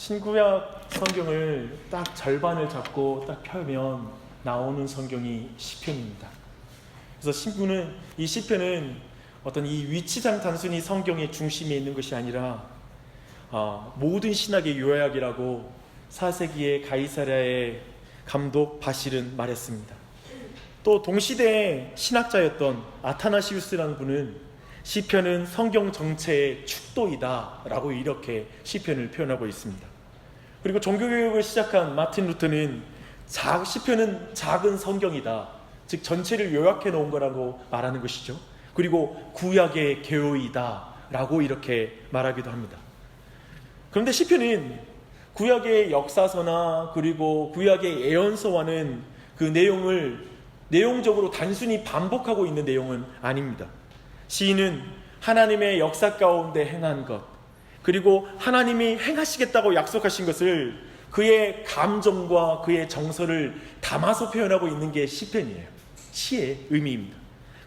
신구약 성경을 딱 절반을 잡고 딱 펴면 나오는 성경이 시편입니다. 그래서 이 시편은 어떤 이 위치상 단순히 성경의 중심에 있는 것이 아니라 모든 신학의 요약이라고 4세기의 가이사랴의 감독 바실은 말했습니다. 또 동시대의 신학자였던 아타나시우스라는 분은 시편은 성경 전체의 축도이다 라고 이렇게 시편을 표현하고 있습니다. 그리고 종교개혁을 시작한 마틴 루터는 시편은 작은 성경이다, 즉 전체를 요약해 놓은 거라고 말하는 것이죠. 그리고 구약의 계오이다 라고 이렇게 말하기도 합니다. 그런데 시편은 구약의 역사서나 그리고 구약의 예언서와는 그 내용을 내용적으로 단순히 반복하고 있는 내용은 아닙니다. 시인은 하나님의 역사 가운데 행한 것, 그리고 하나님이 행하시겠다고 약속하신 것을 그의 감정과 그의 정서를 담아서 표현하고 있는 게 시편이에요. 시의 의미입니다.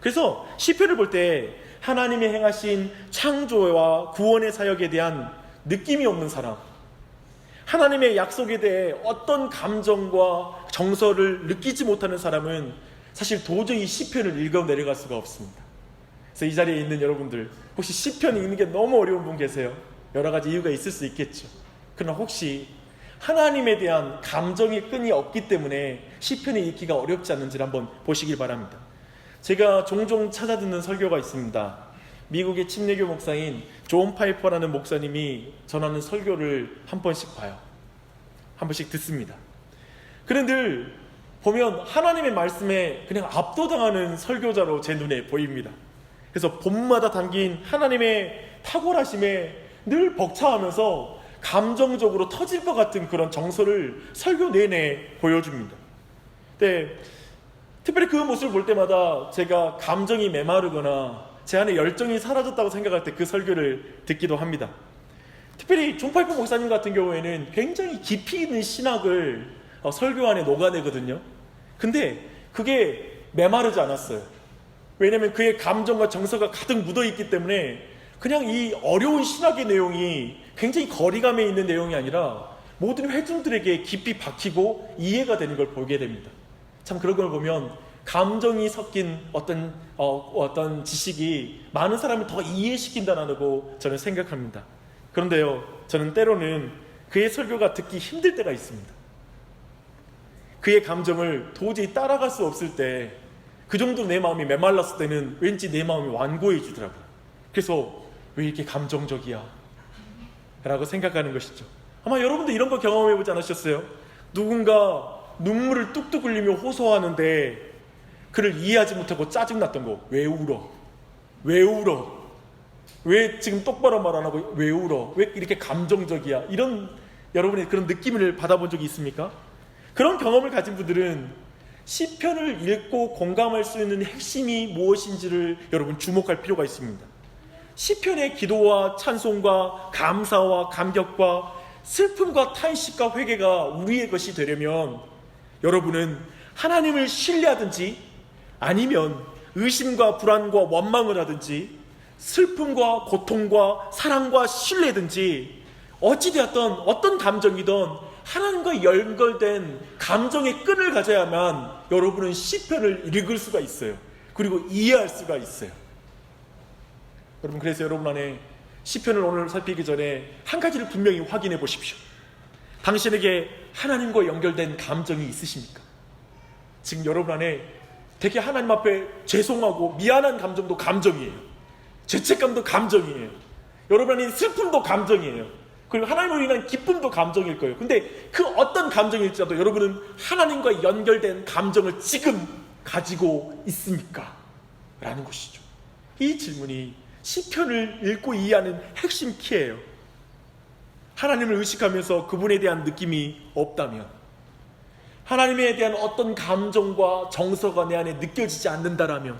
그래서 시편을 볼 때 하나님이 행하신 창조와 구원의 사역에 대한 느낌이 없는 사람, 하나님의 약속에 대해 어떤 감정과 정서를 느끼지 못하는 사람은 사실 도저히 시편을 읽어 내려갈 수가 없습니다. 그래서 이 자리에 있는 여러분들, 혹시 시편 읽는 게 너무 어려운 분 계세요? 여러 가지 이유가 있을 수 있겠죠. 그러나 혹시 하나님에 대한 감정의 끈이 없기 때문에 시편을 읽기가 어렵지 않는지를 한번 보시길 바랍니다. 제가 종종 찾아 듣는 설교가 있습니다. 미국의 침례교 목사인 존 파이퍼라는 목사님이 전하는 설교를 한 번씩 봐요. 한 번씩 듣습니다. 그런데 늘 보면 하나님의 말씀에 그냥 압도당하는 설교자로 제 눈에 보입니다. 그래서 본마다 담긴 하나님의 탁월하심에 늘 벅차하면서 감정적으로 터질 것 같은 그런 정서를 설교 내내 보여줍니다. 근데 특별히 그 모습을 볼 때마다 제가 감정이 메마르거나 제 안에 열정이 사라졌다고 생각할 때 그 설교를 듣기도 합니다. 특별히 존 파이퍼 목사님 같은 경우에는 굉장히 깊이 있는 신학을 설교 안에 녹아내거든요. 근데 그게 메마르지 않았어요. 왜냐하면 그의 감정과 정서가 가득 묻어있기 때문에 그냥 이 어려운 신학의 내용이 굉장히 거리감에 있는 내용이 아니라 모든 회중들에게 깊이 박히고 이해가 되는 걸 보게 됩니다. 참 그런 걸 보면 감정이 섞인 어떤 지식이 많은 사람을 더 이해시킨다라고 저는 생각합니다. 그런데요, 저는 때로는 그의 설교가 듣기 힘들 때가 있습니다. 그의 감정을 도저히 따라갈 수 없을 때, 그 정도로 내 마음이 메말랐을 때는 왠지 내 마음이 완고해지더라고요. 그래서 왜 이렇게 감정적이야? 라고 생각하는 것이죠. 아마 여러분도 이런 거 경험해보지 않으셨어요? 누군가 눈물을 뚝뚝 흘리며 호소하는데 그를 이해하지 못하고 짜증났던 거. 왜 울어? 왜 울어? 왜 지금 똑바로 말 안 하고 왜 울어? 왜 이렇게 감정적이야? 이런 여러분의 그런 느낌을 받아본 적이 있습니까? 그런 경험을 가진 분들은 시편을 읽고 공감할 수 있는 핵심이 무엇인지를 여러분 주목할 필요가 있습니다. 시편의 기도와 찬송과 감사와 감격과 슬픔과 탄식과 회개가 우리의 것이 되려면 여러분은 하나님을 신뢰하든지 아니면 의심과 불안과 원망을 하든지 슬픔과 고통과 사랑과 신뢰든지 어찌되었던 어떤 감정이든 하나님과 연결된 감정의 끈을 가져야만 여러분은 시편을 읽을 수가 있어요. 그리고 이해할 수가 있어요. 여러분, 그래서 여러분 안에 시편을 오늘 살피기 전에 한 가지를 분명히 확인해 보십시오. 당신에게 하나님과 연결된 감정이 있으십니까? 지금 여러분 안에 되게 하나님 앞에 죄송하고 미안한 감정도 감정이에요. 죄책감도 감정이에요. 여러분 안에 슬픔도 감정이에요. 그리고 하나님으로 인한 기쁨도 감정일 거예요. 근데 그 어떤 감정일지라도 여러분은 하나님과 연결된 감정을 지금 가지고 있습니까? 라는 것이죠. 이 질문이 시편을 읽고 이해하는 핵심 키예요. 하나님을 의식하면서 그분에 대한 느낌이 없다면, 하나님에 대한 어떤 감정과 정서가 내 안에 느껴지지 않는다라면,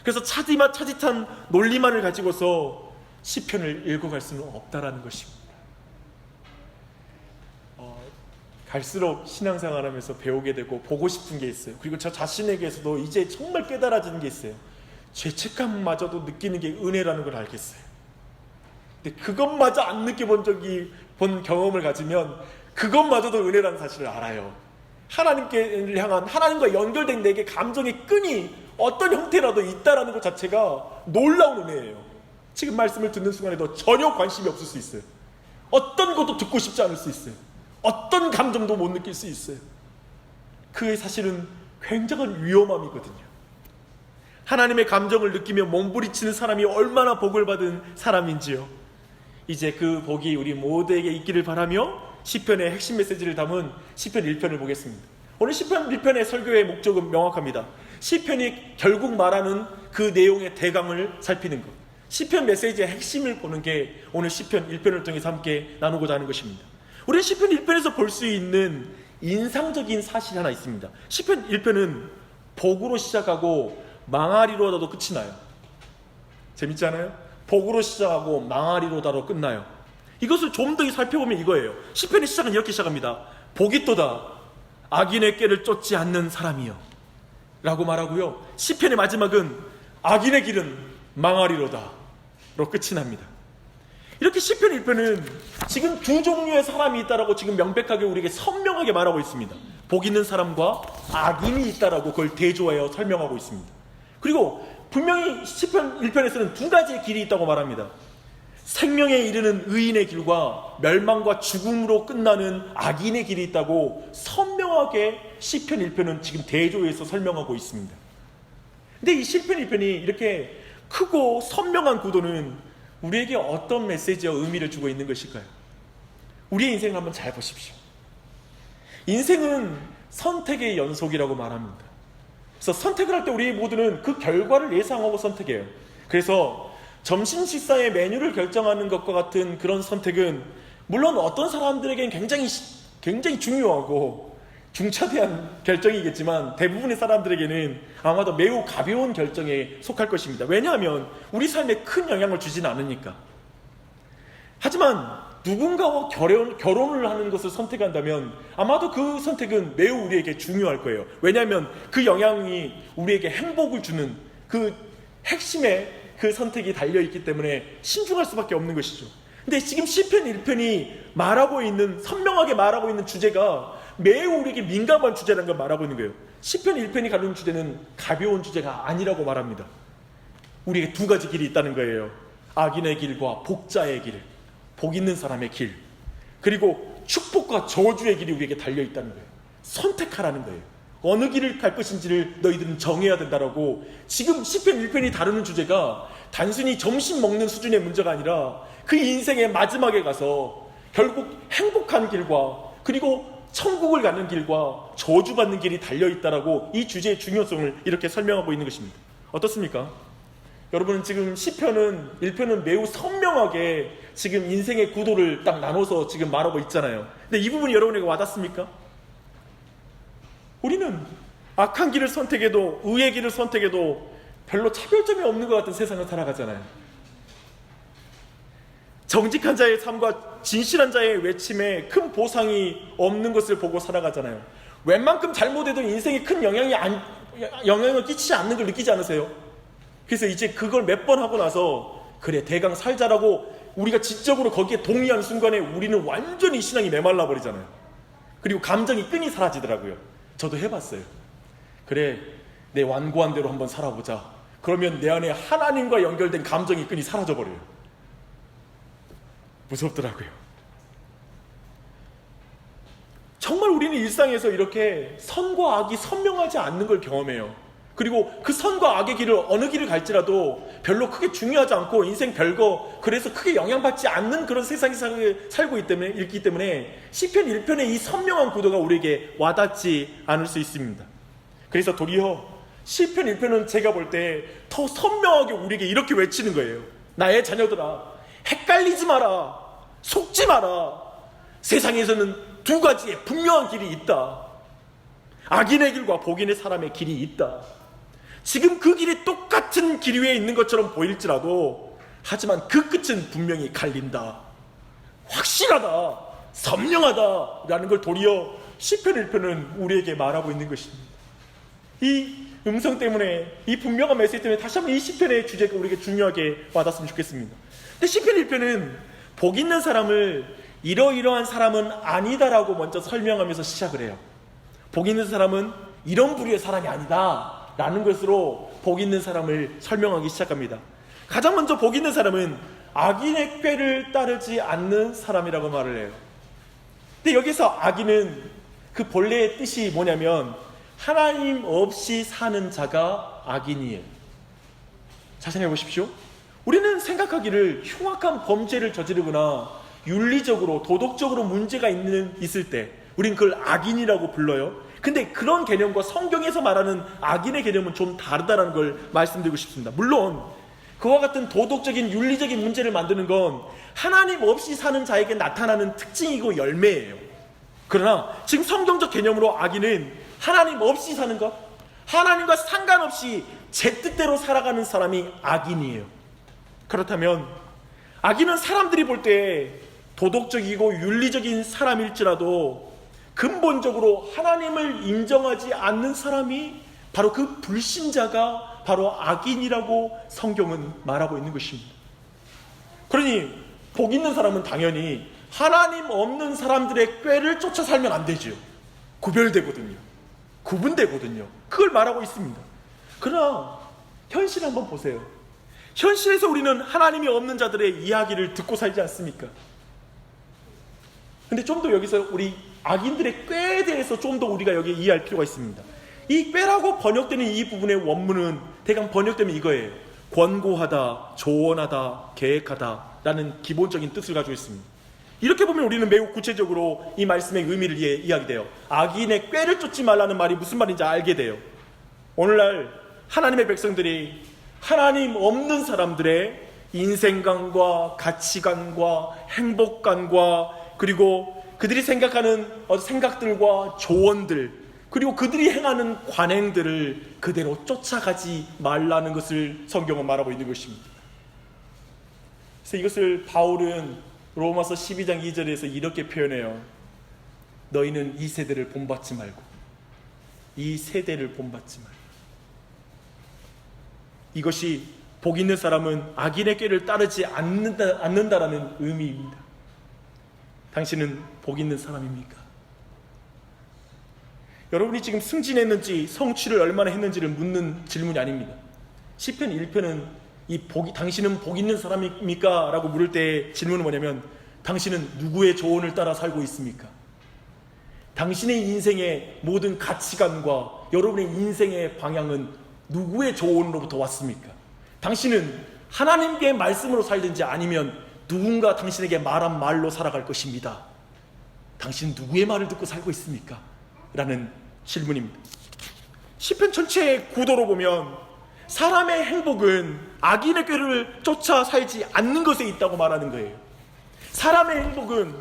그래서 차디찬 논리만을 가지고서 시편을 읽어갈 수는 없다라는 것입니다. 갈수록 신앙생활하면서 배우게 되고 보고 싶은 게 있어요. 그리고 저 자신에게서도 이제 정말 깨달아지는 게 있어요. 죄책감마저도 느끼는 게 은혜라는 걸 알겠어요. 근데 그것마저 안 느껴본 적이 본 경험을 가지면 그것마저도 은혜라는 사실을 알아요. 하나님께 향한, 하나님과 연결된 내게 감정의 끈이 어떤 형태라도 있다라는 것 자체가 놀라운 은혜예요. 지금 말씀을 듣는 순간에도 전혀 관심이 없을 수 있어요. 어떤 것도 듣고 싶지 않을 수 있어요. 어떤 감정도 못 느낄 수 있어요. 그게 사실은 굉장한 위험함이거든요. 하나님의 감정을 느끼며 몸부리치는 사람이 얼마나 복을 받은 사람인지요. 이제 그 복이 우리 모두에게 있기를 바라며 시편의 핵심 메시지를 담은 시편 1편을 보겠습니다. 오늘 시편 1편의 설교의 목적은 명확합니다. 시편이 결국 말하는 그 내용의 대강을 살피는 것, 시편 메시지의 핵심을 보는 게 오늘 시편 1편을 통해서 함께 나누고자 하는 것입니다. 우리 시편 1편에서 볼 수 있는 인상적인 사실이 하나 있습니다. 시편 1편은 복으로 시작하고 망하리로다도 끝이 나요. 재밌지 않아요? 복으로 시작하고 망하리로다로 끝나요. 이것을 좀 더 살펴보면 이거예요. 시편의 시작은 이렇게 시작합니다. 복이 또다 악인의 꾀를 쫓지 않는 사람이요 라고 말하고요, 시편의 마지막은 악인의 길은 망하리로다 로 끝이 납니다. 이렇게 시편 1편은 지금 두 종류의 사람이 있다라고 지금 명백하게 우리에게 선명하게 말하고 있습니다. 복 있는 사람과 악인이 있다라고 그걸 대조하여 설명하고 있습니다. 그리고 분명히 시편 1편에서는 두 가지의 길이 있다고 말합니다. 생명에 이르는 의인의 길과 멸망과 죽음으로 끝나는 악인의 길이 있다고 선명하게 시편 1편은 지금 대조해서 설명하고 있습니다. 근데 이 시편 1편이 이렇게 크고 선명한 구도는 우리에게 어떤 메시지와 의미를 주고 있는 것일까요? 우리의 인생을 한번 잘 보십시오. 인생은 선택의 연속이라고 말합니다. 그래서 선택을 할 때 우리 모두는 그 결과를 예상하고 선택해요. 그래서 점심 식사의 메뉴를 결정하는 것과 같은 그런 선택은 물론 어떤 사람들에게는 굉장히 중요하고 중차대한 결정이겠지만 대부분의 사람들에게는 아마도 매우 가벼운 결정에 속할 것입니다. 왜냐하면 우리 삶에 큰 영향을 주지는 않으니까. 하지만 누군가와 결혼을 하는 것을 선택한다면 아마도 그 선택은 매우 우리에게 중요할 거예요. 왜냐하면 그 영향이 우리에게 행복을 주는 그 핵심의 그 선택이 달려있기 때문에 신중할 수밖에 없는 것이죠. 근데 지금 시편 1편이 말하고 있는, 선명하게 말하고 있는 주제가 매우 우리에게 민감한 주제라는 걸 말하고 있는 거예요. 시편 1편이 가르는 주제는 가벼운 주제가 아니라고 말합니다. 우리에게 두 가지 길이 있다는 거예요. 악인의 길과 복자의 길, 복 있는 사람의 길, 그리고 축복과 저주의 길이 우리에게 달려있다는 거예요. 선택하라는 거예요. 어느 길을 갈 것인지를 너희들은 정해야 된다라고. 지금 시편 1편이 다루는 주제가 단순히 점심 먹는 수준의 문제가 아니라 그 인생의 마지막에 가서 결국 행복한 길과 그리고 천국을 가는 길과 저주받는 길이 달려있다라고 이 주제의 중요성을 이렇게 설명하고 있는 것입니다. 어떻습니까? 여러분은 지금 시편은 1편은 매우 선명하게 지금 인생의 구도를 딱 나눠서 지금 말하고 있잖아요. 근데 이 부분이 여러분에게 와닿습니까? 우리는 악한 길을 선택해도 의의 길을 선택해도 별로 차별점이 없는 것 같은 세상을 살아가잖아요. 정직한 자의 삶과 진실한 자의 외침에 큰 보상이 없는 것을 보고 살아가잖아요. 웬만큼 잘못해도 인생에 큰 영향을 끼치지 않는 걸 느끼지 않으세요? 그래서 이제 그걸 몇 번 하고 나서 그래 대강 살자라고 우리가 지적으로 거기에 동의하는 순간에 우리는 완전히 신앙이 메말라 버리잖아요. 그리고 감정이 끈이 사라지더라고요. 저도 해봤어요. 그래 내 완고한 대로 한번 살아보자. 그러면 내 안에 하나님과 연결된 감정이 끈이 사라져버려요. 무섭더라고요. 정말 우리는 일상에서 이렇게 선과 악이 선명하지 않는 걸 경험해요. 그리고 그 선과 악의 길을 어느 길을 갈지라도 별로 크게 중요하지 않고 인생 별거 그래서 크게 영향받지 않는 그런 세상에 살고 있기 때문에 시편 1편의 이 선명한 구도가 우리에게 와닿지 않을 수 있습니다. 그래서 도리어 시편 1편은 제가 볼 때 더 선명하게 우리에게 이렇게 외치는 거예요. 나의 자녀들아, 헷갈리지 마라, 속지 마라. 세상에서는 두 가지의 분명한 길이 있다. 악인의 길과 복인의 사람의 길이 있다. 지금 그 길이 똑같은 길 위에 있는 것처럼 보일지라도 하지만 그 끝은 분명히 갈린다. 확실하다. 선명하다. 라는 걸 도리어 시편 1편은 우리에게 말하고 있는 것입니다. 이 음성 때문에, 이 분명한 메시지 때문에 다시 한번 이 시편의 주제가 우리에게 중요하게 와닿았으면 좋겠습니다. 근데 시편 1편은 복 있는 사람을 이러이러한 사람은 아니다라고 먼저 설명하면서 시작을 해요. 복 있는 사람은 이런 부류의 사람이 아니다 라는 것으로 복 있는 사람을 설명하기 시작합니다. 가장 먼저 복 있는 사람은 악인의 꾀를 따르지 않는 사람이라고 말을 해요. 근데 여기서 악인은 그 본래의 뜻이 뭐냐면 하나님 없이 사는 자가 악인이에요. 자세히 보십시오. 우리는 생각하기를 흉악한 범죄를 저지르거나 윤리적으로 도덕적으로 문제가 있을 때 우린 그걸 악인이라고 불러요. 근데 그런 개념과 성경에서 말하는 악인의 개념은 좀 다르다는 걸 말씀드리고 싶습니다. 물론 그와 같은 도덕적인 윤리적인 문제를 만드는 건 하나님 없이 사는 자에게 나타나는 특징이고 열매예요. 그러나 지금 성경적 개념으로 악인은 하나님 없이 사는 것, 하나님과 상관없이 제 뜻대로 살아가는 사람이 악인이에요. 그렇다면 악인은 사람들이 볼 때 도덕적이고 윤리적인 사람일지라도 근본적으로 하나님을 인정하지 않는 사람이 바로 그 불신자가 바로 악인이라고 성경은 말하고 있는 것입니다. 그러니 복 있는 사람은 당연히 하나님 없는 사람들의 꾀를 쫓아 살면 안 되죠. 구별되거든요. 구분되거든요. 그걸 말하고 있습니다. 그러나 현실 한번 보세요. 현실에서 우리는 하나님이 없는 자들의 이야기를 듣고 살지 않습니까? 근데 좀 더 여기서 우리 악인들의 꾀에 대해서 좀 더 우리가 여기 이해할 필요가 있습니다. 이 꾀라고 번역되는 이 부분의 원문은 대강 번역되면 이거예요. 권고하다, 조언하다, 계획하다 라는 기본적인 뜻을 가지고 있습니다. 이렇게 보면 우리는 매우 구체적으로 이 말씀의 의미를 이해하게 돼요. 악인의 꾀를 쫓지 말라는 말이 무슨 말인지 알게 돼요. 오늘날 하나님의 백성들이 하나님 없는 사람들의 인생관과 가치관과 행복관과 그리고 그들이 생각하는 생각들과 조언들 그리고 그들이 행하는 관행들을 그대로 쫓아가지 말라는 것을 성경은 말하고 있는 것입니다. 그래서 이것을 바울은 로마서 12장 2절에서 이렇게 표현해요. 너희는 이 세대를 본받지 말고 이 세대를 본받지 말고. 이것이 복 있는 사람은 악인의 꾀를 따르지 않는다라는 의미입니다. 당신은 복 있는 사람입니까? 여러분이 지금 승진했는지 성취를 얼마나 했는지를 묻는 질문이 아닙니다. 시편 1편은 당신은 복 있는 사람입니까? 라고 물을 때 질문은 뭐냐면 당신은 누구의 조언을 따라 살고 있습니까? 당신의 인생의 모든 가치관과 여러분의 인생의 방향은 누구의 조언으로부터 왔습니까? 당신은 하나님께 말씀으로 살든지 아니면 누군가 당신에게 말한 말로 살아갈 것입니다. 당신은 누구의 말을 듣고 살고 있습니까? 라는 질문입니다. 시편 전체의 구도로 보면 사람의 행복은 악인의 꾀를 쫓아 살지 않는 것에 있다고 말하는 거예요. 사람의 행복은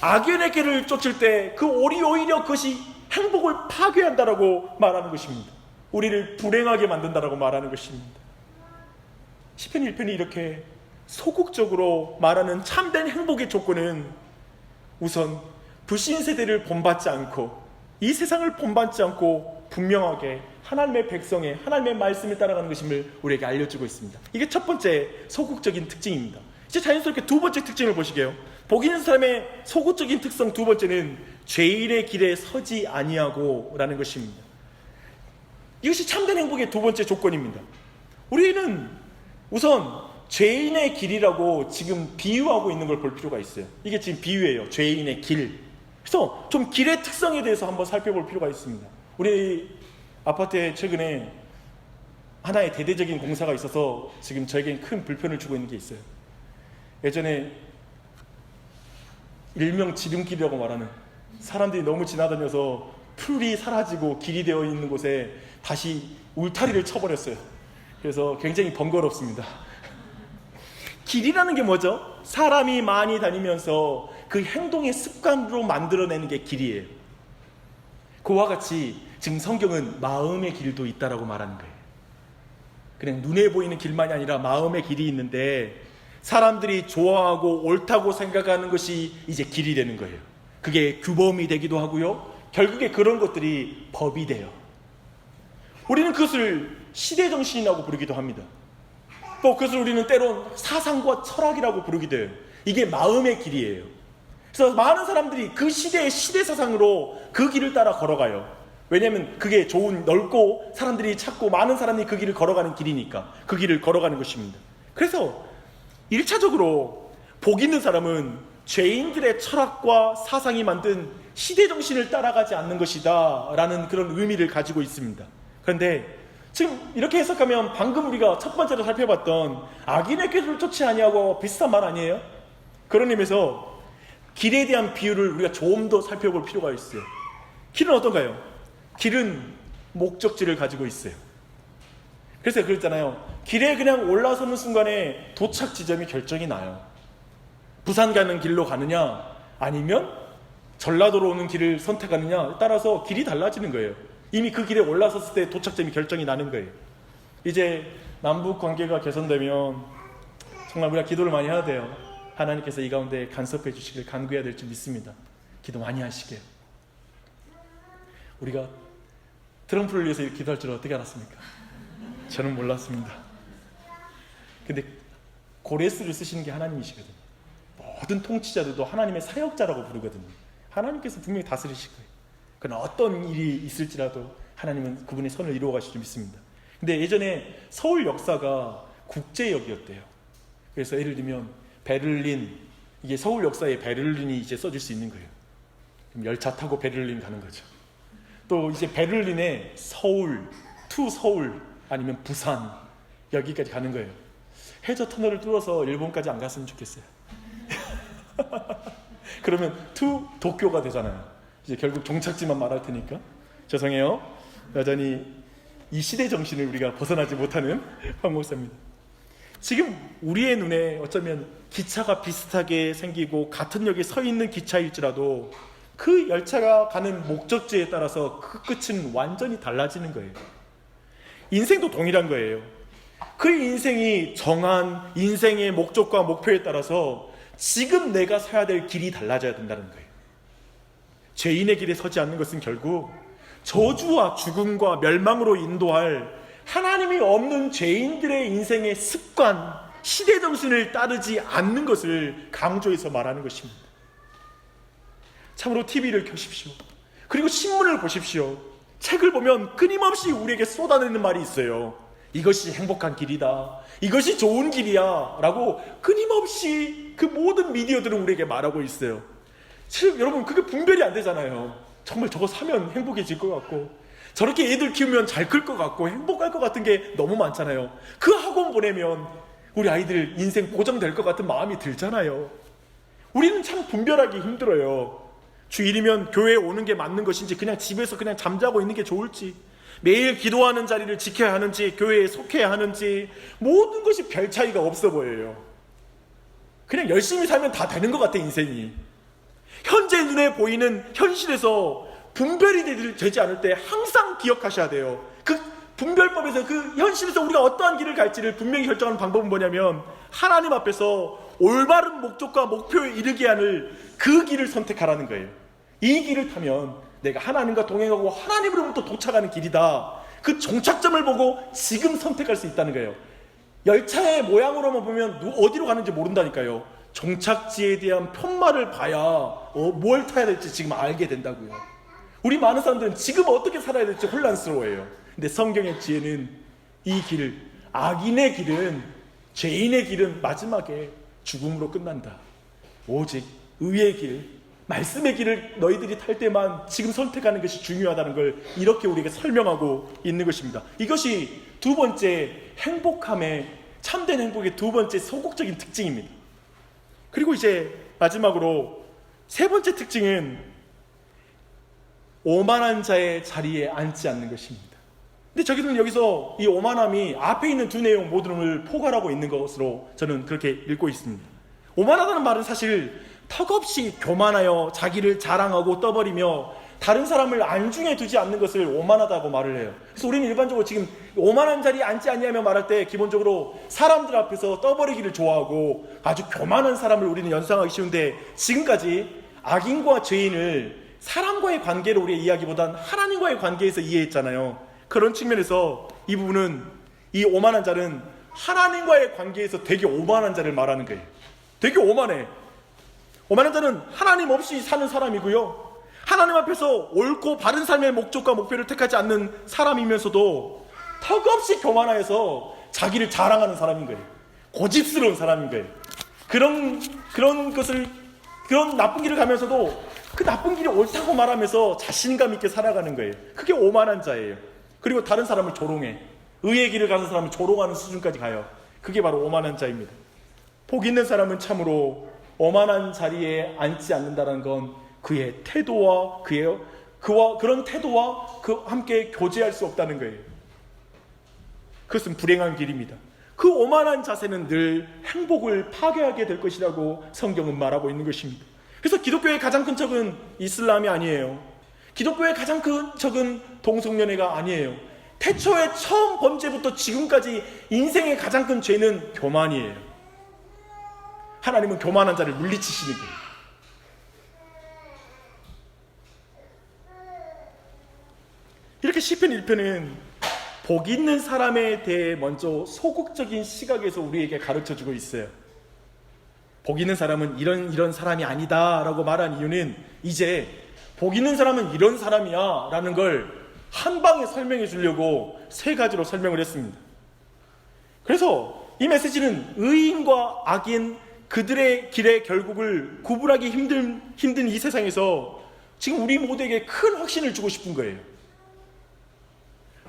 악인의 꾀를 쫓을 때 오히려 그것이 행복을 파괴한다라고 말하는 것입니다. 우리를 불행하게 만든다라고 말하는 것입니다. 시편 1편이 이렇게 소극적으로 말하는 참된 행복의 조건은 우선 불신 세대를 본받지 않고 이 세상을 본받지 않고 분명하게 하나님의 백성의 하나님의 말씀을 따라가는 것임을 우리에게 알려주고 있습니다. 이게 첫 번째 소극적인 특징입니다. 이제 자연스럽게 두 번째 특징을 보시게요. 복 있는 사람의 소극적인 특성 두 번째는 죄인의 길에 서지 아니하고 라는 것입니다. 이것이 참된 행복의 두 번째 조건입니다. 우리는 우선 죄인의 길이라고 지금 비유하고 있는 걸 볼 필요가 있어요. 이게 지금 비유예요. 죄인의 길. 그래서 좀 길의 특성에 대해서 한번 살펴볼 필요가 있습니다. 우리 아파트에 최근에 하나의 대대적인 공사가 있어서 지금 저에겐 큰 불편을 주고 있는 게 있어요. 예전에 일명 지름길이라고 말하는 사람들이 너무 지나다녀서 풀이 사라지고 길이 되어 있는 곳에 다시 울타리를 쳐버렸어요. 그래서 굉장히 번거롭습니다. 길이라는 게 뭐죠? 사람이 많이 다니면서 그 행동의 습관으로 만들어내는 게 길이에요. 그와 같이 지금 성경은 마음의 길도 있다라고 말하는 거예요. 그냥 눈에 보이는 길만이 아니라 마음의 길이 있는데 사람들이 좋아하고 옳다고 생각하는 것이 이제 길이 되는 거예요. 그게 규범이 되기도 하고요. 결국에 그런 것들이 법이 돼요. 우리는 그것을 시대정신이라고 부르기도 합니다. 또 그것을 우리는 때론 사상과 철학이라고 부르기도 해요. 이게 마음의 길이에요. 그래서 많은 사람들이 그 시대의 시대사상으로 그 길을 따라 걸어가요. 왜냐하면 그게 좋은, 넓고 사람들이 찾고 많은 사람이 그 길을 걸어가는 길이니까 그 길을 걸어가는 것입니다. 그래서 1차적으로 복 있는 사람은 죄인들의 철학과 사상이 만든 시대 정신을 따라가지 않는 것이다 라는 그런 의미를 가지고 있습니다. 그런데 지금 이렇게 해석하면 방금 우리가 첫 번째로 살펴봤던 악인의 꾀를 쫓지 아니하고 비슷한 말 아니에요? 그런 의미에서 길에 대한 비유를 우리가 조금 더 살펴볼 필요가 있어요. 길은 어떤가요? 길은 목적지를 가지고 있어요. 그래서 그랬잖아요. 길에 그냥 올라서는 순간에 도착 지점이 결정이 나요. 부산 가는 길로 가느냐 아니면 전라도로 오는 길을 선택하느냐 따라서 길이 달라지는 거예요. 이미 그 길에 올라섰을 때 도착점이 결정이 나는 거예요. 이제 남북 관계가 개선되면 정말 우리가 기도를 많이 해야 돼요. 하나님께서 이 가운데 간섭해 주시길 간구해야 될 줄 믿습니다. 기도 많이 하시게요. 우리가 트럼프를 위해서 기도할 줄 어떻게 알았습니까? 저는 몰랐습니다. 근데 고레스를 쓰시는 게 하나님이시거든요. 모든 통치자들도 하나님의 사역자라고 부르거든요. 하나님께서 분명히 다스리실 거예요. 그러나 어떤 일이 있을지라도 하나님은 그분의 선을 이루어 가실 줄 믿습니다. 근데 예전에 서울 역사가 국제역이었대요. 그래서 예를 들면 베를린, 이게 서울 역사에 베를린이 이제 써질 수 있는 거예요. 그럼 열차 타고 베를린 가는 거죠. 또 이제 베를린에 서울, 투 서울 아니면 부산 여기까지 가는 거예요. 해저 터널을 뚫어서 일본까지 안 갔으면 좋겠어요. 그러면 투 도쿄가 되잖아요. 이제 결국 종착지만 말할 테니까 죄송해요. 여전히 이 시대 정신을 우리가 벗어나지 못하는 황 목사입니다. 지금 우리의 눈에 어쩌면 기차가 비슷하게 생기고 같은 역에 서 있는 기차일지라도 그 열차가 가는 목적지에 따라서 그 끝은 완전히 달라지는 거예요. 인생도 동일한 거예요. 그 인생이 정한 인생의 목적과 목표에 따라서 지금 내가 서야 될 길이 달라져야 된다는 거예요. 죄인의 길에 서지 않는 것은 결국 저주와 죽음과 멸망으로 인도할 하나님이 없는 죄인들의 인생의 습관, 시대 정신을 따르지 않는 것을 강조해서 말하는 것입니다. 참으로 TV를 켜십시오. 그리고 신문을 보십시오. 책을 보면 끊임없이 우리에게 쏟아내는 말이 있어요. 이것이 행복한 길이다. 이것이 좋은 길이야. 라고 끊임없이 그 모든 미디어들은 우리에게 말하고 있어요. 실은 여러분 그게 분별이 안 되잖아요. 정말 저거 사면 행복해질 것 같고 저렇게 애들 키우면 잘 클 것 같고 행복할 것 같은 게 너무 많잖아요. 그 학원 보내면 우리 아이들 인생 보장될 것 같은 마음이 들잖아요. 우리는 참 분별하기 힘들어요. 주일이면 교회에 오는 게 맞는 것인지 그냥 집에서 그냥 잠자고 있는 게 좋을지 매일 기도하는 자리를 지켜야 하는지 교회에 속해야 하는지 모든 것이 별 차이가 없어 보여요. 그냥 열심히 살면 다 되는 것 같아 인생이. 현재 눈에 보이는 현실에서 분별이 되지 않을 때 항상 기억하셔야 돼요. 그 분별법에서 그 현실에서 우리가 어떠한 길을 갈지를 분명히 결정하는 방법은 뭐냐면 하나님 앞에서 올바른 목적과 목표에 이르게 하는 그 길을 선택하라는 거예요. 이 길을 타면 내가 하나님과 동행하고 하나님으로부터 도착하는 길이다. 그 종착점을 보고 지금 선택할 수 있다는 거예요. 열차의 모양으로만 보면 어디로 가는지 모른다니까요. 종착지에 대한 편말을 봐야 뭘 타야 될지 지금 알게 된다고요. 우리 많은 사람들은 지금 어떻게 살아야 될지 혼란스러워해요. 근데 성경의 지혜는 이 길, 악인의 길은, 죄인의 길은 마지막에 죽음으로 끝난다. 오직 의의 길, 말씀의 길을 너희들이 탈 때만 지금 선택하는 것이 중요하다는 걸 이렇게 우리에게 설명하고 있는 것입니다. 이것이 두 번째 행복함의, 참된 행복의 두 번째 소극적인 특징입니다. 그리고 이제 마지막으로 세 번째 특징은 오만한 자의 자리에 앉지 않는 것입니다. 근데 저기는 여기서 이 오만함이 앞에 있는 두 내용 모두를 포괄하고 있는 것으로 저는 그렇게 읽고 있습니다. 오만하다는 말은 사실 턱없이 교만하여 자기를 자랑하고 떠버리며 다른 사람을 안중에 두지 않는 것을 오만하다고 말을 해요. 그래서 우리는 일반적으로 지금 오만한 자리에 앉지 않냐며 말할 때 기본적으로 사람들 앞에서 떠버리기를 좋아하고 아주 교만한 사람을 우리는 연상하기 쉬운데, 지금까지 악인과 죄인을 사람과의 관계로 우리의 이야기보단 하나님과의 관계에서 이해했잖아요. 그런 측면에서 이 부분은, 이 오만한 자는 하나님과의 관계에서 되게 오만한 자를 말하는 거예요. 되게 오만해. 오만한 자는 하나님 없이 사는 사람이고요, 하나님 앞에서 옳고 바른 삶의 목적과 목표를 택하지 않는 사람이면서도 턱없이 교만하여서 자기를 자랑하는 사람인 거예요. 고집스러운 사람인 거예요. 그런 나쁜 길을 가면서도 그 나쁜 길이 옳다고 말하면서 자신감 있게 살아가는 거예요. 그게 오만한 자예요. 그리고 다른 사람을 조롱해. 의의 길을 가는 사람을 조롱하는 수준까지 가요. 그게 바로 오만한 자입니다. 복 있는 사람은 참으로 오만한 자리에 앉지 않는다는 건 그의 태도와 그런 태도와 함께 교제할 수 없다는 거예요. 그것은 불행한 길입니다. 그 오만한 자세는 늘 행복을 파괴하게 될 것이라고 성경은 말하고 있는 것입니다. 그래서 기독교의 가장 큰 적은 이슬람이 아니에요. 기독교의 가장 큰 적은 동성연애가 아니에요. 태초에 처음 범죄부터 지금까지 인생의 가장 큰 죄는 교만이에요. 하나님은 교만한 자를 물리치시는 거예요. 이렇게 시편 1편은 복 있는 사람에 대해 먼저 소극적인 시각에서 우리에게 가르쳐주고 있어요. 복 있는 사람은 이런 사람이 아니다 라고 말한 이유는 이제 복 있는 사람은 이런 사람이야 라는 걸 한 방에 설명해 주려고 세 가지로 설명을 했습니다. 그래서 이 메시지는 의인과 악인 그들의 길의 결국을 구분하기 힘든 이 세상에서 지금 우리 모두에게 큰 확신을 주고 싶은 거예요.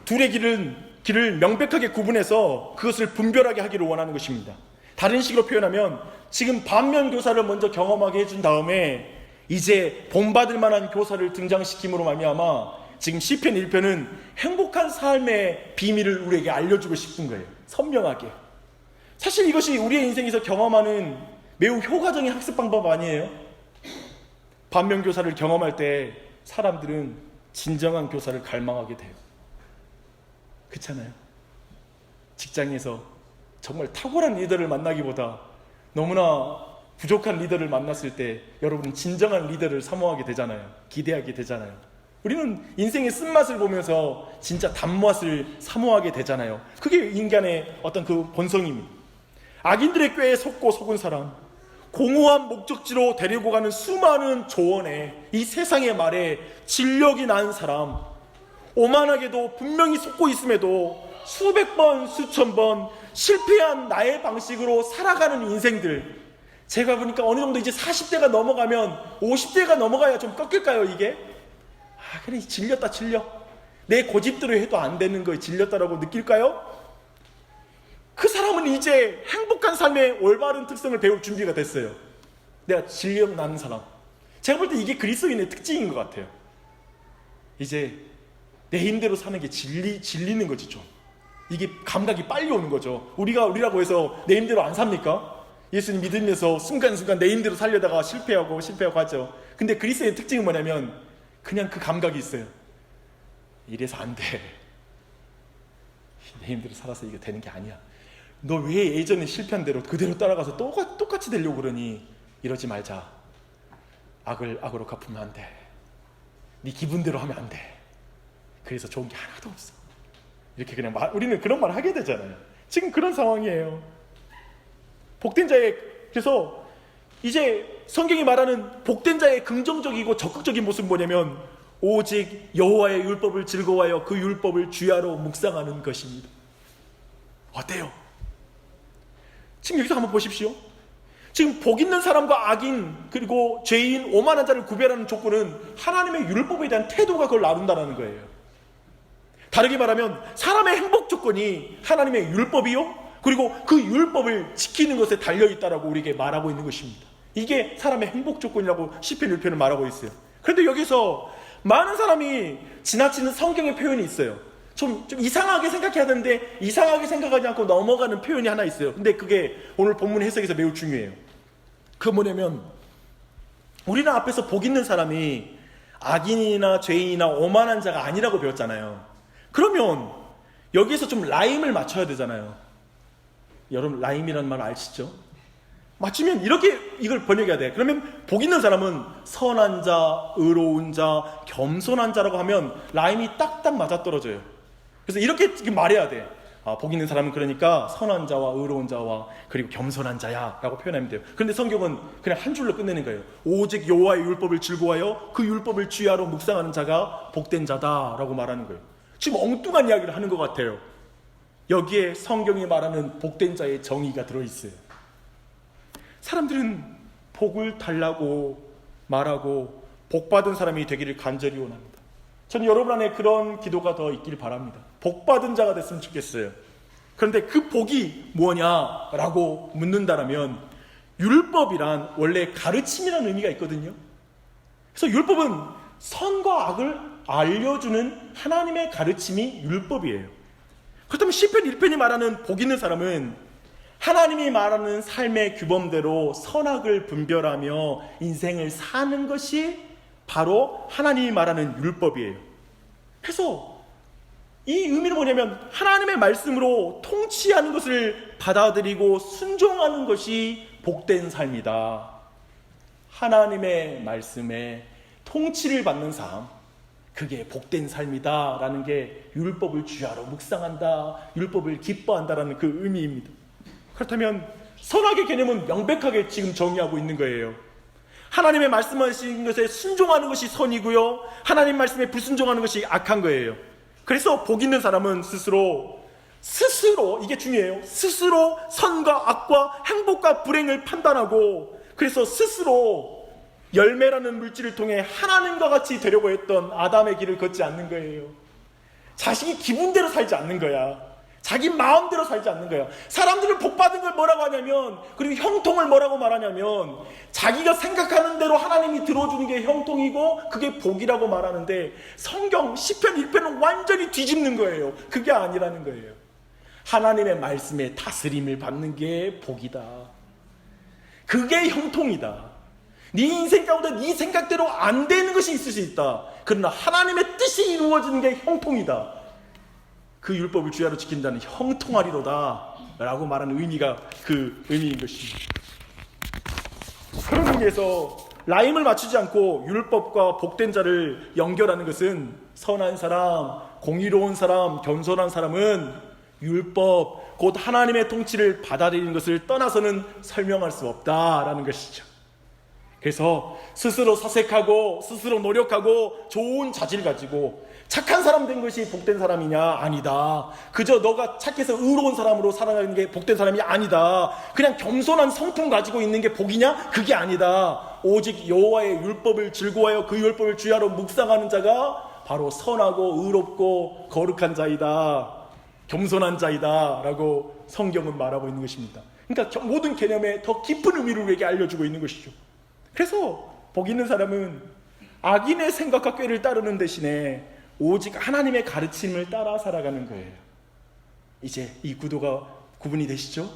둘의 길을 명백하게 구분해서 그것을 분별하게 하기를 원하는 것입니다. 다른 식으로 표현하면 지금 반면 교사를 먼저 경험하게 해준 다음에 이제 본받을 만한 교사를 등장시킴으로 말미암아 지금 시편 1편은 행복한 삶의 비밀을 우리에게 알려주고 싶은 거예요. 선명하게. 사실 이것이 우리의 인생에서 경험하는 매우 효과적인 학습 방법 아니에요? 반면 교사를 경험할 때 사람들은 진정한 교사를 갈망하게 돼요. 그렇잖아요? 직장에서 정말 탁월한 리더를 만나기보다 너무나 부족한 리더를 만났을 때 여러분은 진정한 리더를 사모하게 되잖아요. 기대하게 되잖아요. 우리는 인생의 쓴맛을 보면서 진짜 단맛을 사모하게 되잖아요. 그게 인간의 어떤 그 본성입니다. 악인들의 꾀에 속은 사람, 공허한 목적지로 데리고 가는 수많은 조언에 이 세상의 말에 진력이 난 사람, 오만하게도 분명히 속고 있음에도 수백 번, 수천 번 실패한 나의 방식으로 살아가는 인생들. 제가 보니까 어느 정도 이제 40대가 넘어가면 50대가 넘어가야 좀 꺾일까요, 이게? 그래, 질려. 내 고집대로 해도 안 되는 거에 질렸다라고 느낄까요? 그 사람은 이제 행복한 삶의 올바른 특성을 배울 준비가 됐어요. 내가 질려 나는 사람. 제가 볼 때 이게 그리스도인의 특징인 것 같아요. 이제 내 힘대로 사는 게 질리는 거지 좀. 이게 감각이 빨리 오는 거죠. 우리라고 해서 내 힘대로 안 삽니까? 예수님 믿으면서 순간순간 내 힘대로 살려다가 실패하고 하죠. 근데 그리스도의 특징은 뭐냐면 그냥 그 감각이 있어요. 이래서 안 돼. 내 힘대로 살아서 이게 되는 게 아니야. 너 왜 예전에 실패한 대로 그대로 따라가서 똑같이 되려고 그러니? 이러지 말자. 악으로 갚으면 안 돼. 네 기분대로 하면 안 돼. 그래서 좋은 게 하나도 없어. 이렇게 그냥 우리는 그런 말 하게 되잖아요. 지금 그런 상황이에요. 복된 자의, 그래서 이제 성경이 말하는 복된 자의 긍정적이고 적극적인 모습은 뭐냐면 오직 여호와의 율법을 즐거워하여 그 율법을 주야로 묵상하는 것입니다. 어때요? 지금 여기서 한번 보십시오. 지금 복 있는 사람과 악인 그리고 죄인 오만한 자를 구별하는 조건은 하나님의 율법에 대한 태도가 그걸 나눈다는 거예요. 다르게 말하면 사람의 행복 조건이 하나님의 율법이요 그리고 그 율법을 지키는 것에 달려있다라고 우리에게 말하고 있는 것입니다. 이게 사람의 행복 조건이라고 시편 1편을 말하고 있어요. 그런데 여기서 많은 사람이 지나치는 성경의 표현이 있어요. 좀 이상하게 생각해야 되는데 이상하게 생각하지 않고 넘어가는 표현이 하나 있어요. 근데 그게 오늘 본문 해석에서 매우 중요해요. 그게 뭐냐면 우리는 앞에서 복 있는 사람이 악인이나 죄인이나 오만한 자가 아니라고 배웠잖아요. 그러면 여기에서 좀 라임을 맞춰야 되잖아요. 여러분 라임이라는 말 아시죠? 맞추면 이렇게 이걸 번역해야 돼. 그러면 복 있는 사람은 선한 자, 의로운 자, 겸손한 자라고 하면 라임이 딱딱 맞아떨어져요. 그래서 이렇게 말해야 돼. 복 있는 사람은 그러니까 선한 자와 의로운 자와 그리고 겸손한 자야 라고 표현하면 돼요. 그런데 성경은 그냥 한 줄로 끝내는 거예요. 오직 여호와의 율법을 즐거워하여 그 율법을 주야로 묵상하는 자가 복된 자다라고 말하는 거예요. 지금 엉뚱한 이야기를 하는 것 같아요. 여기에 성경이 말하는 복된 자의 정의가 들어있어요. 사람들은 복을 달라고 말하고 복받은 사람이 되기를 간절히 원합니다. 저는 여러분 안에 그런 기도가 더 있길 바랍니다. 복받은 자가 됐으면 좋겠어요. 그런데 그 복이 뭐냐라고 묻는다라면 율법이란 원래 가르침이라는 의미가 있거든요. 그래서 율법은 선과 악을 알려주는 하나님의 가르침이 율법이에요. 그렇다면 시편 1편이 말하는 복 있는 사람은 하나님이 말하는 삶의 규범대로 선악을 분별하며 인생을 사는 것이 바로 하나님이 말하는 율법이에요. 그래서 이 의미는 뭐냐면 하나님의 말씀으로 통치하는 것을 받아들이고 순종하는 것이 복된 삶이다. 하나님의 말씀에 통치를 받는 삶, 그게 복된 삶이다 라는 게 율법을 주야로 묵상한다, 율법을 기뻐한다라는 그 의미입니다. 그렇다면 선악의 개념은 명백하게 지금 정의하고 있는 거예요. 하나님의 말씀하신 것에 순종하는 것이 선이고요, 하나님 말씀에 불순종하는 것이 악한 거예요. 그래서 복 있는 사람은 스스로 이게 중요해요. 스스로 선과 악과 행복과 불행을 판단하고, 그래서 스스로 열매라는 물질을 통해 하나님과 같이 되려고 했던 아담의 길을 걷지 않는 거예요. 자식이 기분대로 살지 않는 거야. 자기 마음대로 살지 않는 거야. 사람들은 복받은 걸 뭐라고 하냐면, 그리고 형통을 뭐라고 말하냐면, 자기가 생각하는 대로 하나님이 들어주는 게 형통이고 그게 복이라고 말하는데, 성경 시편 1편은 완전히 뒤집는 거예요. 그게 아니라는 거예요. 하나님의 말씀에 다스림을 받는 게 복이다. 그게 형통이다. 네 인생 가운데 네 생각대로 안 되는 것이 있을 수 있다. 그러나 하나님의 뜻이 이루어지는 게 형통이다. 그 율법을 주야로 지킨다는 형통하리로다 라고 말하는 의미가 그 의미인 것입니다. 그런 의미에서 라임을 맞추지 않고 율법과 복된 자를 연결하는 것은 선한 사람, 공의로운 사람, 겸손한 사람은 율법, 곧 하나님의 통치를 받아들이는 것을 떠나서는 설명할 수 없다라는 것이죠. 그래서 스스로 사색하고 스스로 노력하고 좋은 자질을 가지고 착한 사람 된 것이 복된 사람이냐? 아니다. 그저 너가 착해서 의로운 사람으로 살아가는 게 복된 사람이 아니다. 그냥 겸손한 성품 가지고 있는 게 복이냐? 그게 아니다. 오직 여호와의 율법을 즐거워하여 그 율법을 주야로 묵상하는 자가 바로 선하고 의롭고 거룩한 자이다, 겸손한 자이다 라고 성경은 말하고 있는 것입니다. 그러니까 모든 개념에 더 깊은 의미를 우리에게 알려주고 있는 것이죠. 그래서 복 있는 사람은 악인의 생각과 꾀를 따르는 대신에 오직 하나님의 가르침을 따라 살아가는 거예요. 이제 이 구도가 구분이 되시죠?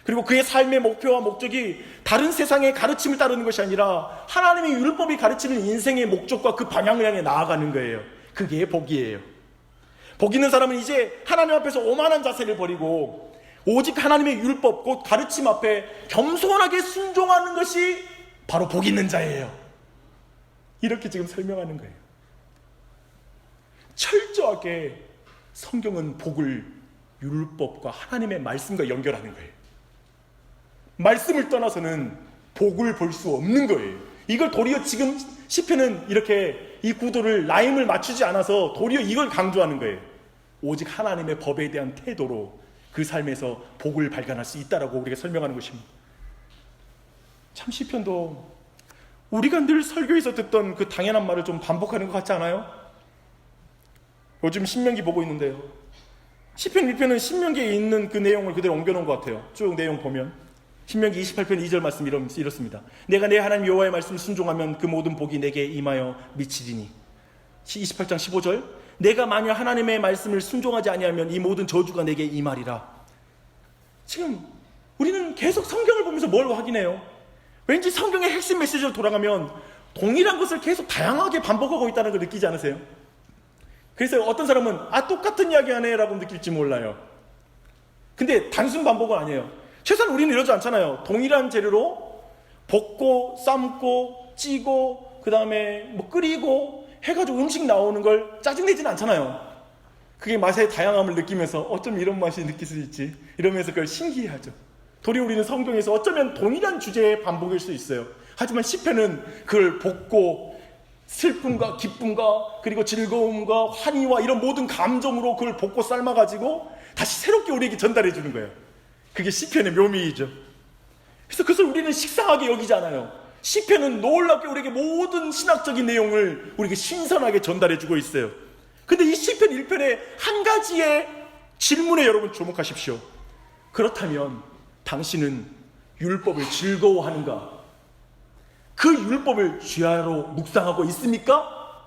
그리고 그의 삶의 목표와 목적이 다른 세상의 가르침을 따르는 것이 아니라 하나님의 율법이 가르치는 인생의 목적과 그 방향을 향해 나아가는 거예요. 그게 복이에요. 복 있는 사람은 이제 하나님 앞에서 오만한 자세를 버리고 오직 하나님의 율법, 곧 가르침 앞에 겸손하게 순종하는 것이 바로 복 있는 자예요. 이렇게 지금 설명하는 거예요. 철저하게 성경은 복을 율법과 하나님의 말씀과 연결하는 거예요. 말씀을 떠나서는 복을 볼 수 없는 거예요. 이걸 도리어 지금 시편은 이렇게 이 구도를 라임을 맞추지 않아서 도리어 이걸 강조하는 거예요. 오직 하나님의 법에 대한 태도로 그 삶에서 복을 발견할 수 있다라고 우리가 설명하는 것입니다. 참 시편도 우리가 늘 설교에서 듣던 그 당연한 말을 좀 반복하는 것 같지 않아요? 요즘 신명기 보고 있는데요, 시편 1편은 신명기에 있는 그 내용을 그대로 옮겨놓은 것 같아요. 쭉 내용 보면 신명기 28편 2절 말씀이 이렇습니다. 내가 내 하나님 여호와의 말씀을 순종하면 그 모든 복이 내게 임하여 미치리니. 28장 15절 내가 만약 하나님의 말씀을 순종하지 아니하면 이 모든 저주가 내게 임하리라. 지금 우리는 계속 성경을 보면서 뭘 확인해요? 왠지 성경의 핵심 메시지로 돌아가면 동일한 것을 계속 다양하게 반복하고 있다는 걸 느끼지 않으세요? 그래서 어떤 사람은 똑같은 이야기 하네 라고 느낄지 몰라요. 근데 단순 반복은 아니에요. 최소한 우리는 이러지 않잖아요. 동일한 재료로 볶고 삶고 찌고 그 다음에 뭐 끓이고 해가지고 음식 나오는 걸 짜증내지는 않잖아요. 그게 맛의 다양함을 느끼면서 어쩜 이런 맛이 느낄 수 있지? 이러면서 그걸 신기해하죠. 도리 우리는 성경에서 어쩌면 동일한 주제의 반복일 수 있어요. 하지만 시편은 그걸 복고 슬픔과 기쁨과 그리고 즐거움과 환희와 이런 모든 감정으로 그걸 볶고 삶아가지고 다시 새롭게 우리에게 전달해 주는 거예요. 그게 시편의 묘미이죠. 그래서 그것을 우리는 식상하게 여기지 않아요. 시편은 놀랍게 우리에게 모든 신학적인 내용을 우리에게 신선하게 전달해 주고 있어요. 근데 이 시편 1편의 한 가지의 질문에 여러분 주목하십시오. 그렇다면 당신은 율법을 즐거워하는가? 그 율법을 주야로 묵상하고 있습니까?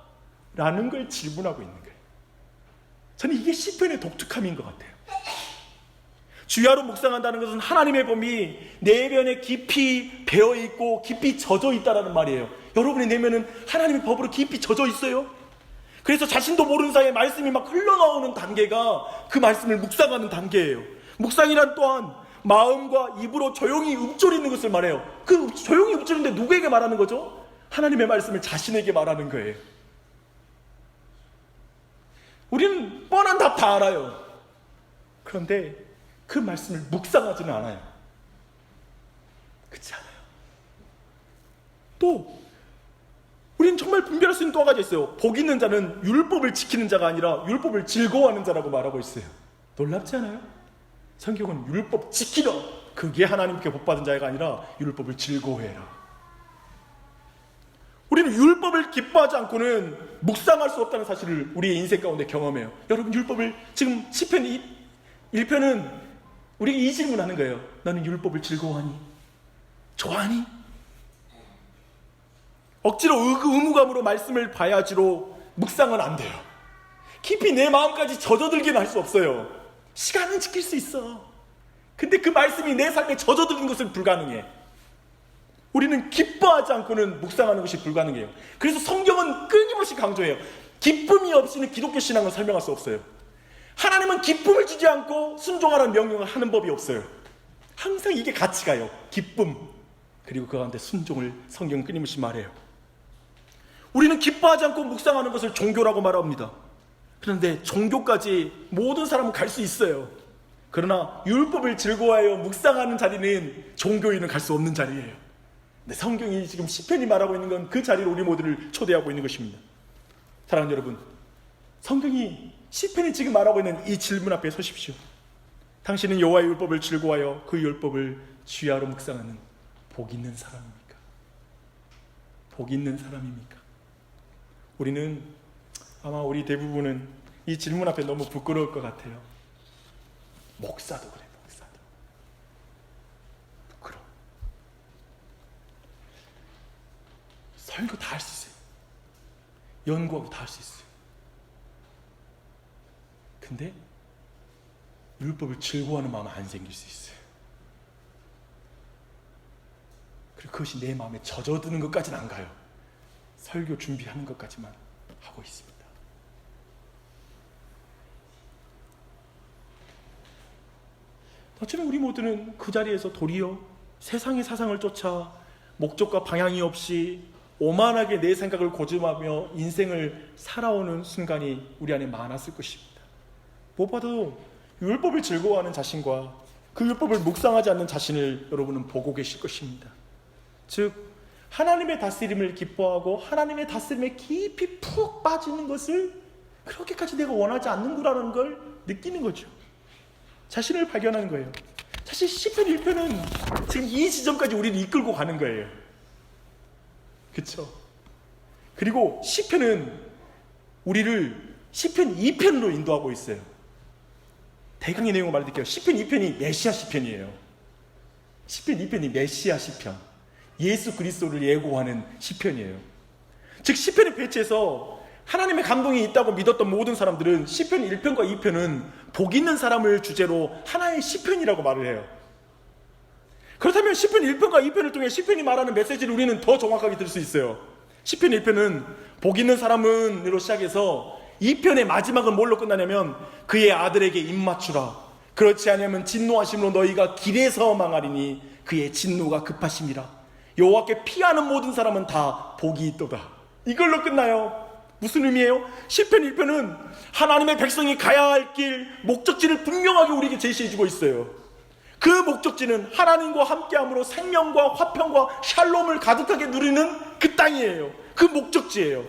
라는 걸 질문하고 있는 거예요. 저는 이게 시편의 독특함인 것 같아요. 주야로 묵상한다는 것은 하나님의 법이 내면에 깊이 배어있고 깊이 젖어 있다는 말이에요. 여러분의 내면은 하나님의 법으로 깊이 젖어 있어요. 그래서 자신도 모르는 사이에 말씀이 막 흘러나오는 단계가 그 말씀을 묵상하는 단계예요. 묵상이란 또한 마음과 입으로 조용히 읊조리는 것을 말해요. 그 조용히 읊조리는데 누구에게 말하는 거죠? 하나님의 말씀을 자신에게 말하는 거예요. 우리는 뻔한 답 다 알아요. 그런데 그 말씀을 묵상하지는 않아요. 그렇지 않아요. 또 우리는 정말 분별할 수 있는 또 한 가지 있어요. 복 있는 자는 율법을 지키는 자가 아니라 율법을 즐거워하는 자라고 말하고 있어요. 놀랍지 않아요? 성경은 율법 지키라, 그게 하나님께 복받은 자가 아니라 율법을 즐거워해라. 우리는 율법을 기뻐하지 않고는 묵상할 수 없다는 사실을 우리의 인생 가운데 경험해요. 여러분, 율법을 지금 시편 1편은 우리에게 이 질문하는 거예요. 너는 율법을 즐거워하니? 좋아하니? 억지로 의무감으로 말씀을 봐야지로 묵상은 안 돼요. 깊이 내 마음까지 젖어들기는 할 수 없어요. 시간은 지킬 수 있어. 근데 그 말씀이 내 삶에 젖어드는 것은 불가능해. 우리는 기뻐하지 않고는 묵상하는 것이 불가능해요. 그래서 성경은 끊임없이 강조해요. 기쁨이 없이는 기독교 신앙을 설명할 수 없어요. 하나님은 기쁨을 주지 않고 순종하라는 명령을 하는 법이 없어요. 항상 이게 같이 가요. 기쁨, 그리고 그 가운데 순종을 성경은 끊임없이 말해요. 우리는 기뻐하지 않고 묵상하는 것을 종교라고 말합니다. 그런데 종교까지 모든 사람은 갈 수 있어요. 그러나 율법을 즐거워하여 묵상하는 자리는 종교인은 갈 수 없는 자리예요. 근데 성경이 지금 시편이 말하고 있는 건 그 자리로 우리 모두를 초대하고 있는 것입니다. 사랑하는 여러분, 성경이 시편이 지금 말하고 있는 이 질문 앞에 서십시오. 당신은 여호와의 율법을 즐거워하여 그 율법을 주야로 묵상하는 복 있는 사람입니까? 복 있는 사람입니까? 우리는 아마 우리 대부분은 이 질문 앞에 너무 부끄러울 것 같아요. 목사도 그래, 목사도. 부끄러워. 설교 다 할 수 있어요. 연구하고 다 할 수 있어요. 근데 율법을 즐거워하는 마음은 안 생길 수 있어요. 그리고 그것이 내 마음에 젖어드는 것까지는 안 가요. 설교 준비하는 것까지만 하고 있습니다. 어쩌면 우리 모두는 그 자리에서 도리어 세상의 사상을 쫓아 목적과 방향이 없이 오만하게 내 생각을 고집하며 인생을 살아오는 순간이 우리 안에 많았을 것입니다. 무엇보다도 율법을 즐거워하는 자신과 그 율법을 묵상하지 않는 자신을 여러분은 보고 계실 것입니다. 즉 하나님의 다스림을 기뻐하고 하나님의 다스림에 깊이 푹 빠지는 것을 그렇게까지 내가 원하지 않는구라는 걸 느끼는 거죠. 자신을 발견하는 거예요. 사실 시편 1편은 지금 이 지점까지 우리를 이끌고 가는 거예요. 그렇죠? 그리고 시편은 우리를 시편 2편으로 인도하고 있어요. 대강의 내용을 말해드릴게요. 시편 2편이 메시아 시편이에요. 시편 2편이 메시아 시편, 예수 그리스도를 예고하는 시편이에요. 즉 시편의 배치에서 하나님의 감동이 있다고 믿었던 모든 사람들은 시편 1편과 2편은 복 있는 사람을 주제로 하나의 시편이라고 말을 해요. 그렇다면 시편 1편과 2편을 통해 시편이 말하는 메시지를 우리는 더 정확하게 들을 수 있어요. 시편 1편은 복 있는 사람은으로 시작해서 2편의 마지막은 뭘로 끝나냐면 그의 아들에게 입맞추라. 그렇지 않으면 진노하심으로 너희가 길에서 망하리니 그의 진노가 급하심이라. 여호와께 피하는 모든 사람은 다 복이 있도다. 이걸로 끝나요. 무슨 의미예요? 시편 1편은 하나님의 백성이 가야 할 길, 목적지를 분명하게 우리에게 제시해주고 있어요. 그 목적지는 하나님과 함께함으로 생명과 화평과 샬롬을 가득하게 누리는 그 땅이에요. 그 목적지예요.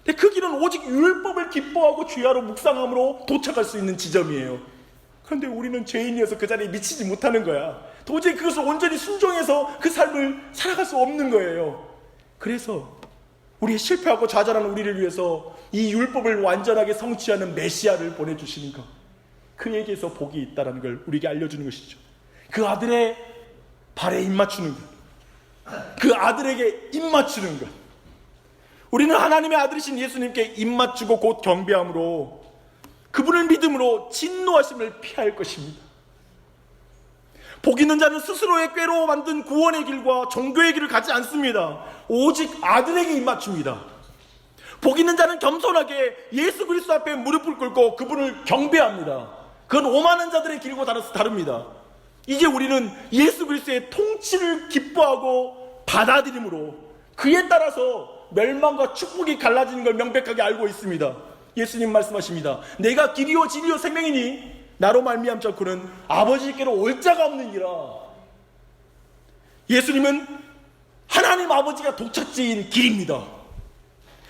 근데 그 길은 오직 율법을 기뻐하고 주야로 묵상함으로 도착할 수 있는 지점이에요. 그런데 우리는 죄인이어서 그 자리에 미치지 못하는 거야. 도저히 그것을 온전히 순종해서 그 삶을 살아갈 수 없는 거예요. 그래서 우리의 실패하고 좌절하는 우리를 위해서 이 율법을 완전하게 성취하는 메시아를 보내주시는 것, 그에게서 복이 있다는 걸 우리에게 알려주는 것이죠. 그 아들의 발에 입맞추는 것, 그 아들에게 입맞추는 것. 우리는 하나님의 아들이신 예수님께 입맞추고 곧 경배함으로 그분을 믿음으로 진노하심을 피할 것입니다. 복 있는 자는 스스로의 꾀로 만든 구원의 길과 종교의 길을 가지 않습니다. 오직 아들에게 입맞춥니다. 복 있는 자는 겸손하게 예수 그리스도 앞에 무릎을 꿇고 그분을 경배합니다. 그건 오만한 자들의 길과 다릅니다. 이제 우리는 예수 그리스도의 통치를 기뻐하고 받아들임으로 그에 따라서 멸망과 축복이 갈라지는 걸 명백하게 알고 있습니다. 예수님 말씀하십니다. 내가 길이요 진리요 생명이니 나로 말미암지 않고는 아버지께로 올 자가 없느니라. 예수님은 하나님 아버지가 도착지인 길입니다.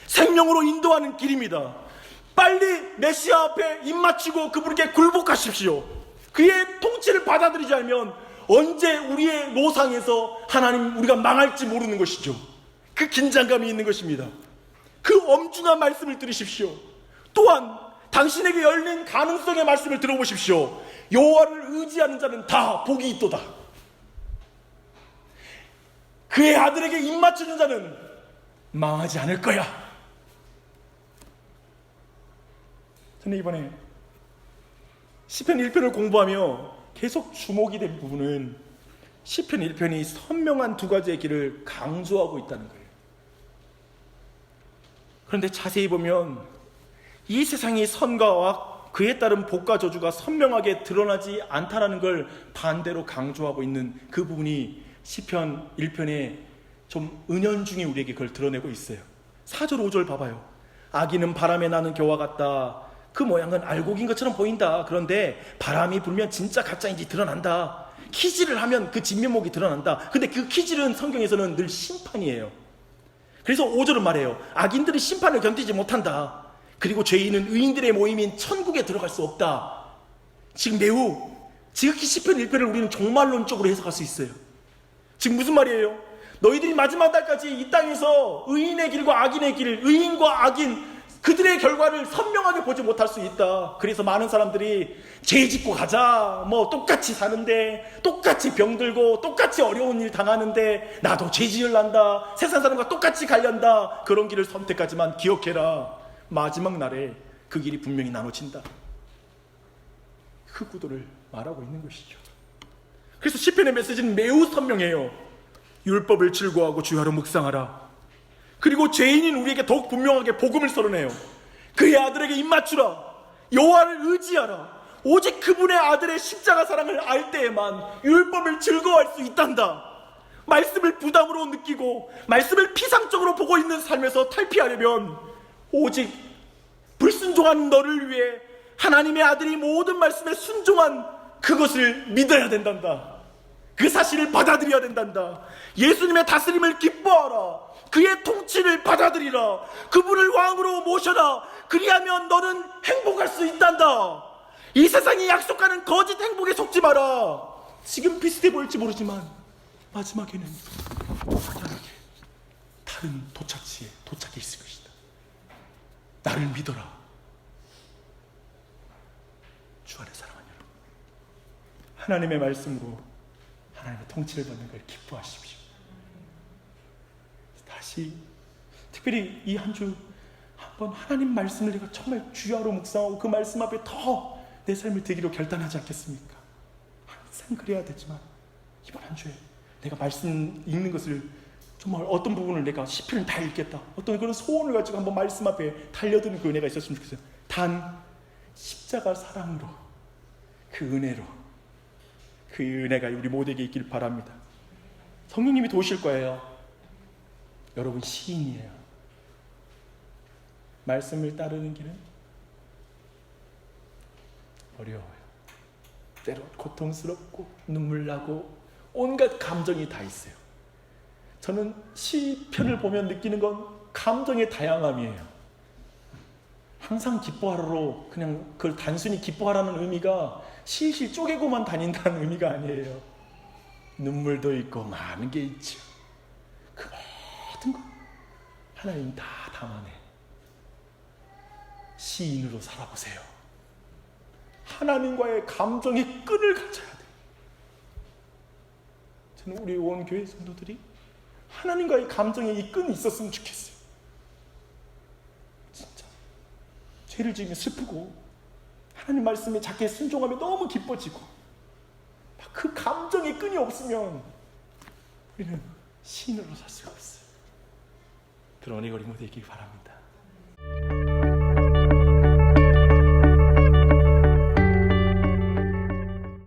생명으로 인도하는 길입니다. 빨리 메시아 앞에 입맞추고 그분께 굴복하십시오. 그의 통치를 받아들이지 않으면 언제 우리의 노상에서 하나님 우리가 망할지 모르는 것이죠. 그 긴장감이 있는 것입니다. 그 엄중한 말씀을 들으십시오. 또한 당신에게 열린 가능성의 말씀을 들어보십시오. 여호와를 의지하는 자는 다 복이 있도다. 그의 아들에게 입맞추는 자는 망하지 않을 거야. 저는 이번에 시편 1편을 공부하며 계속 주목이 된 부분은 시편 1편이 선명한 두 가지의 길을 강조하고 있다는 거예요. 그런데 자세히 보면 이 세상의 선과 그에 따른 복과 저주가 선명하게 드러나지 않다라는 걸 반대로 강조하고 있는 그 부분이 시편 1편에 좀 은연중에 우리에게 그걸 드러내고 있어요. 4절 5절 봐봐요. 악인은 바람에 나는 겨와 같다. 그 모양은 알곡인 것처럼 보인다. 그런데 바람이 불면 진짜 가짜인지 드러난다. 키질을 하면 그 진면목이 드러난다. 근데 그 키질은 성경에서는 늘 심판이에요. 그래서 5절은 말해요. 악인들이 심판을 견디지 못한다. 그리고 죄인은 의인들의 모임인 천국에 들어갈 수 없다. 지금 매우 지극히 시편 1편을 우리는 종말론적으로 해석할 수 있어요. 지금 무슨 말이에요? 너희들이 마지막 날까지 이 땅에서 의인의 길과 악인의 길, 의인과 악인 그들의 결과를 선명하게 보지 못할 수 있다. 그래서 많은 사람들이 죄 짓고 가자, 똑같이 사는데, 똑같이 병들고 똑같이 어려운 일 당하는데 나도 죄 지을란다, 세상 사람과 똑같이 가련다, 그런 길을 선택하지만 기억해라, 마지막 날에 그 길이 분명히 나눠진다. 그 구도를 말하고 있는 것이죠. 그래서 시편의 메시지는 매우 선명해요. 율법을 즐거워하고 주야로 묵상하라. 그리고 죄인인 우리에게 더욱 분명하게 복음을 썰어내요. 그의 아들에게 입맞추라. 여호와를 의지하라. 오직 그분의 아들의 십자가 사랑을 알 때에만 율법을 즐거워할 수 있단다. 말씀을 부담으로 느끼고 말씀을 피상적으로 보고 있는 삶에서 탈피하려면 오직 불순종한 너를 위해 하나님의 아들이 모든 말씀에 순종한 그것을 믿어야 된단다. 그 사실을 받아들여야 된단다. 예수님의 다스림을 기뻐하라. 그의 통치를 받아들이라. 그분을 왕으로 모셔라. 그리하면 너는 행복할 수 있단다. 이 세상이 약속하는 거짓 행복에 속지 마라. 지금 비슷해 보일지 모르지만 마지막에는 확연하게 다른 도착지에 도착해 있을 것이다. 나를 믿어라. 주 안에 사랑하는 여러분, 하나님의 말씀으로 하나님의 통치를 받는 걸 기뻐하십시오. 다시 특별히 이 한 주 한번 하나님 말씀을 내가 정말 주야로 묵상하고 그 말씀 앞에 더 내 삶을 드리기로 결단하지 않겠습니까? 항상 그래야 되지만 이번 한 주에 내가 말씀 읽는 것을 정말 어떤 부분을 내가 시편을 다 읽겠다, 어떤 그런 소원을 가지고 한번 말씀 앞에 달려드는 그 은혜가 있었으면 좋겠어요. 단 십자가 사랑으로, 그 은혜로, 그 은혜가 우리 모두에게 있길 바랍니다. 성령님이 도우실 거예요. 여러분 시인이에요. 말씀을 따르는 길은 어려워요. 때로 고통스럽고 눈물 나고 온갖 감정이 다 있어요. 저는 시편을 보면 느끼는 건 감정의 다양함이에요. 항상 기뻐하라로 그냥 그걸 단순히 기뻐하라는 의미가 실실 쪼개고만 다닌다는 의미가 아니에요. 눈물도 있고 많은 게 있죠. 그 모든 것 하나님 다 담아내. 시인으로 살아보세요. 하나님과의 감정의 끈을 가져야 돼요. 저는 우리 온 교회 성도들이 하나님과의 감정의 이 끈이 있었으면 좋겠어요. 진짜 죄를 지으면 슬프고 하나님 말씀에 자기의 순종하며 너무 기뻐지고 그 감정의 끈이 없으면 우리는 시인으로 살 수가 없어요. 그런 은혜가 우리 모두에게 바랍니다.